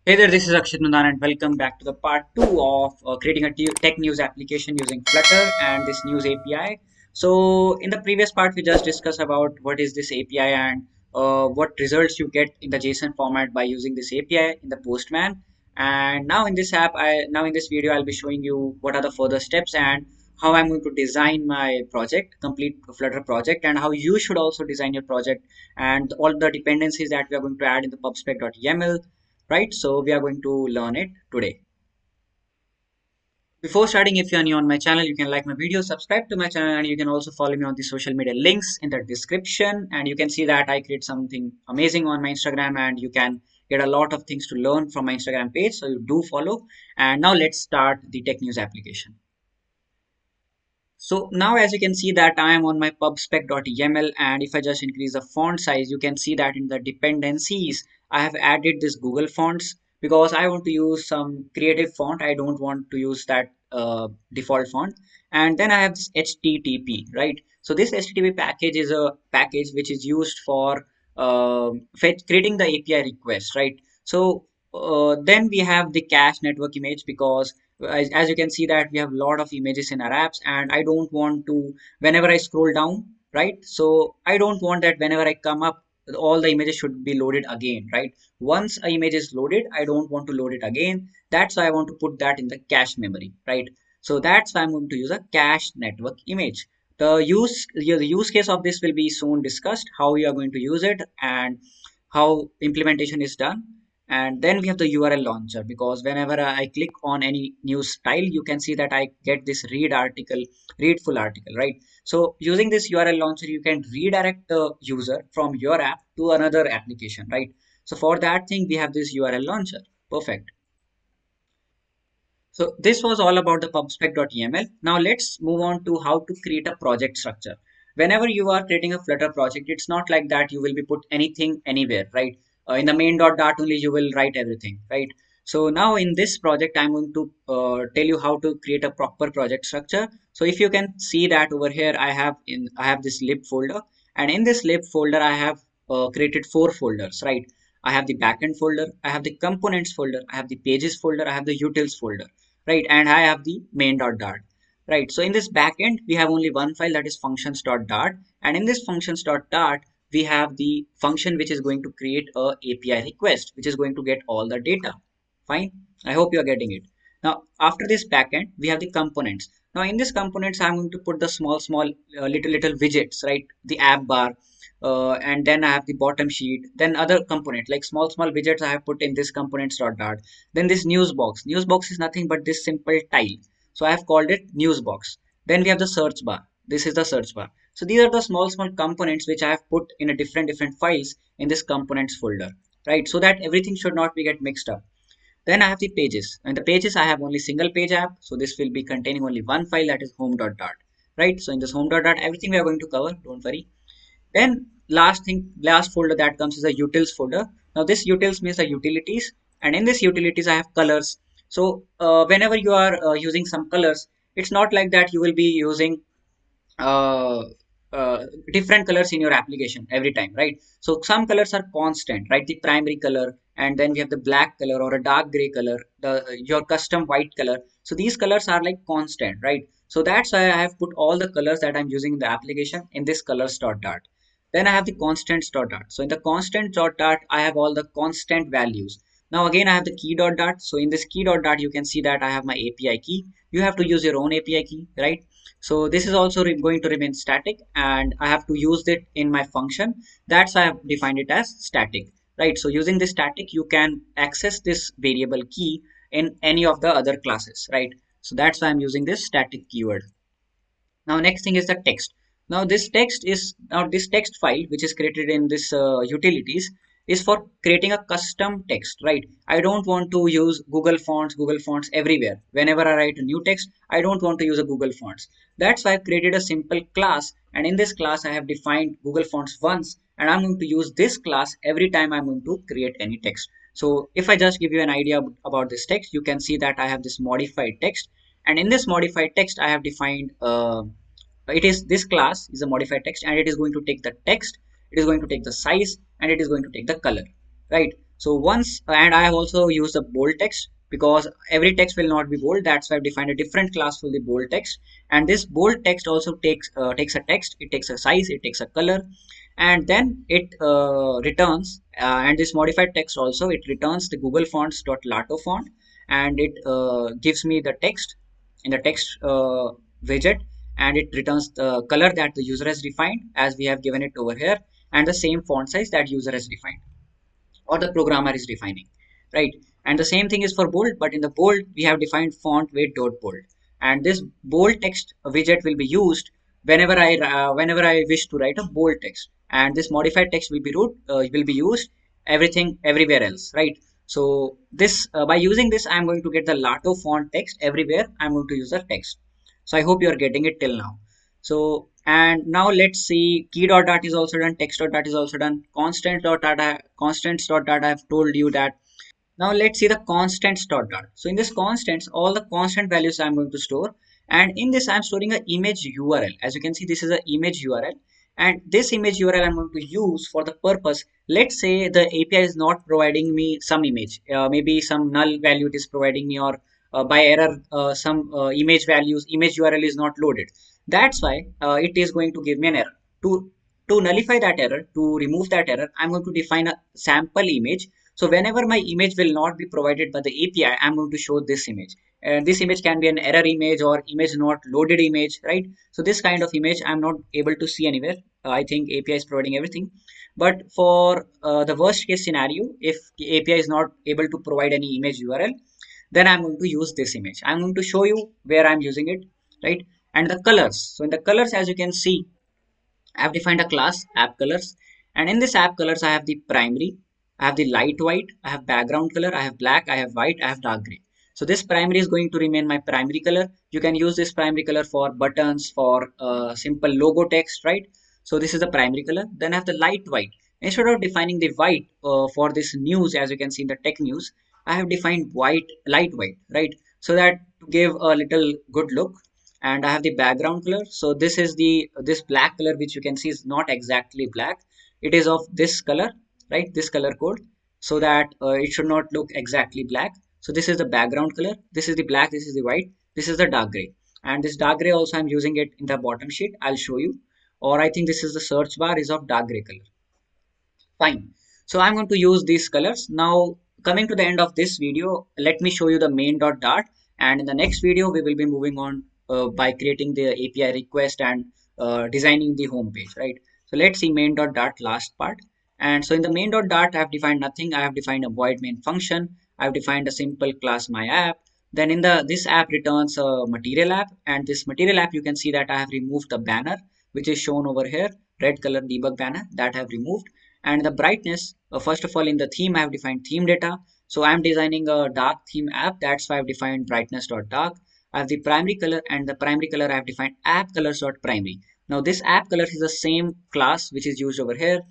Hey there, this is Akshat Nundan and welcome back to the part 2 of creating a TechNewz application using Flutter and this news API. So in the previous part, we just discussed about what is this API and what results you get in the JSON format by using this API in the Postman. And now in now in this video, I'll be showing you what are the further steps and how I'm going to design my project, complete Flutter project, and how you should also design your project and all the dependencies that we are going to add in the pubspec.yaml, right? So we are going to learn it today. Before starting, if you are new on my channel, you can like my video, subscribe to my channel, and you can also follow me on the social media links in the description. And you can see that I create something amazing on my Instagram, and you can get a lot of things to learn from my Instagram page. So you do follow. And now let's start the TechNewz application. So now as you can see that I am on my pubspec.yaml, and if I just increase the font size, you can see that in the dependencies, I have added this Google Fonts because I want to use some creative font. I don't want to use that default font. And then I have this HTTP, right? So this HTTP package is a package which is used for creating the API request, right? So then we have the cache network image because as you can see that we have a lot of images in our apps, and I don't want to, whenever I scroll down, right? So I don't want that whenever I come up, all the images should be loaded again, right? Once a image is loaded, I don't want to load it again. That's why I want to put that in the cache memory, right? So that's why I'm going to use a cache network image. The use case of this will be soon discussed, how we are going to use it and how implementation is done. And then we have the URL launcher because whenever I click on any news style, you can see that I get this read full article, right? So using this URL launcher, you can redirect the user from your app to another application, right? So for that thing, we have this URL launcher. Perfect. So this was all about the pubspec.yaml. Now let's move on to how to create a project structure. Whenever you are creating a Flutter project, it's not like that you will be put anything anywhere, right? In the main.dart only you will write everything, right? So now in this project, I'm going to tell you how to create a proper project structure. So if you can see that over here, I have this lib folder, and in this lib folder, I have created 4 folders, right? I have the backend folder, I have the components folder, I have the pages folder, I have the utils folder, right? And I have the main.dart, right? So in this backend, we have only one file, that is functions.dart. And in this functions.dart, we have the function which is going to create a API request, which is going to get all the data. Fine. I hope you are getting it. Now, after this backend, we have the components. Now, in this components, I'm going to put the small, little widgets, right? The app bar, and then I have the bottom sheet, then other component like small widgets I have put in this components.dart. Then this news box. News box is nothing but this simple tile. So I have called it news box. Then we have the search bar. This is the search bar. So these are the small components which I have put in a different files in this components folder, right? So that everything should not be get mixed up. Then I have the pages, and the pages I have only single page app. So this will be containing only one file, that is home.dart, right? So in this home.dart, everything we are going to cover, don't worry. Then last folder that comes is a utils folder. Now this utils means the utilities, and in this utilities I have colors. So whenever you are using some colors, it's not like that you will be using uh, uh, different colors in your application every time, right? So some colors are constant, right? The primary color, and then we have the black color or a dark gray color, the your custom white color. So these colors are like constant, right? So that's why I have put all the colors that I'm using in the application in this colors.dart. Then I have the constants.dart. So in the constants.dart, I have all the constant values. Now again, I have the key.dart. So in this key.dart, you can see that I have my API key. You have to use your own API key, right? So this is also going to remain static, and I have to use it in my function. That's why I have defined it as static, right? So using this static, you can access this variable key in any of the other classes, right? So that's why I'm using this static keyword. Now next thing is the text. Now this text file which is created in this utilities is for creating a custom text, right? I don't want to use Google Fonts everywhere. Whenever I write a new text, I don't want to use a Google Fonts. That's why I've created a simple class, and in this class I have defined Google Fonts once, and I'm going to use this class every time I'm going to create any text. So if I just give you an idea about this text, you can see that I have this modified text, and in this modified text I have defined it is this class is a modified text, and it is going to take the text, it is going to take the size, and it is going to take the color, right? So once, and I have also used the bold text because every text will not be bold. That's why I've defined a different class for the bold text. And this bold text also takes a text, it takes a size, it takes a color, and then it returns. And this modified text also, it returns the Google Fonts dot Lato font, and it gives me the text in the text widget, and it returns the color that the user has defined as we have given it over here, and the same font size that user has defined or the programmer is defining, right? And the same thing is for bold, but in the bold we have defined font weight dot bold, and this bold text widget will be used whenever I wish to write a bold text, and this modified text will be used everything everywhere else, right? So this by using this, I'm going to get the Lato font text everywhere. I'm going to use the text. So I hope you are getting it till now. So, and now let's see, key dot dart is also done, text dot dart is also done, constants dot dart I have told you that. Now let's see the constants dot dart. So in this constants, all the constant values I'm going to store, and in this I'm storing an image URL. As you can see, this is an image URL, and this image URL I'm going to use for the purpose. Let's say the API is not providing me some image, maybe some null value it is providing me, or by error some image URL is not loaded. That's why it is going to give me an error. To nullify that error, to remove that error, I'm going to define a sample image. So whenever my image will not be provided by the API, I'm going to show this image. And this image can be an error image or image not loaded image, right? So this kind of image I'm not able to see anywhere. I think API is providing everything. But for the worst case scenario, if the API is not able to provide any image URL, then I'm going to use this image. I'm going to show you where I'm using it, right? And the colors. So in the colors, as you can see, I have defined a class app colors, and in this app colors I have the primary, I have the light white, I have background color, I have black, I have white, I have dark gray. So this primary is going to remain my primary color. You can use this primary color for buttons, for simple logo text, right? So this is the primary color. Then I have the light white. Instead of defining the white for this news, as you can see in the TechNewz, I have defined light white, right? So that to give a little good look. And I have the background color. So this is this black color which you can see is not exactly black. It is of this color, right? This color code, so that it should not look exactly black. So this is the background color. This is the black. This is the white. This is the dark gray. And this dark gray also I'm using it in the bottom sheet. I'll show you. Or I think this is the search bar is of dark gray color. Fine. So I'm going to use these colors. Now coming to the end of this video, let me show you the main dot dart. And in the next video, we will be moving on by creating the API request and designing the home page, right? So let's see main dot dart last part. And so in the main dot dart, I have defined nothing. I have defined a void main function. I have defined a simple class my app. Then in this app returns a material app, and this material app you can see that I have removed the banner which is shown over here, red color debug banner that I have removed. And the brightness, first of all in the theme I have defined theme data. So I'm designing a dark theme app, that's why I've defined brightness dot dark. I have the primary color, and the primary color I have defined app colors dot primary. Now this app colors is the same class which is used over here.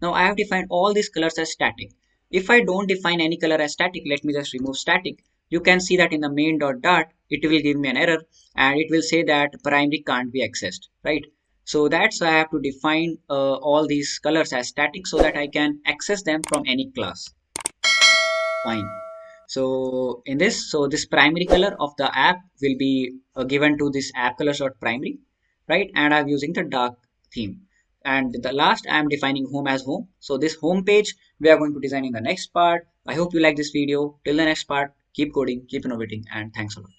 Now I have defined all these colors as static. If I don't define any color as static, let me just remove static. You can see that in the main dot dart it will give me an error, and it will say that primary can't be accessed, right? So that's why I have to define all these colors as static so that I can access them from any class. Fine. So in this, so this primary color of the app will be given to this app colors dot primary, right? And I'm using the dark theme. And the last, I'm defining home as home. So this home page we are going to design in the next part. I hope you like this video. Till the next part, keep coding, keep innovating, and thanks a lot.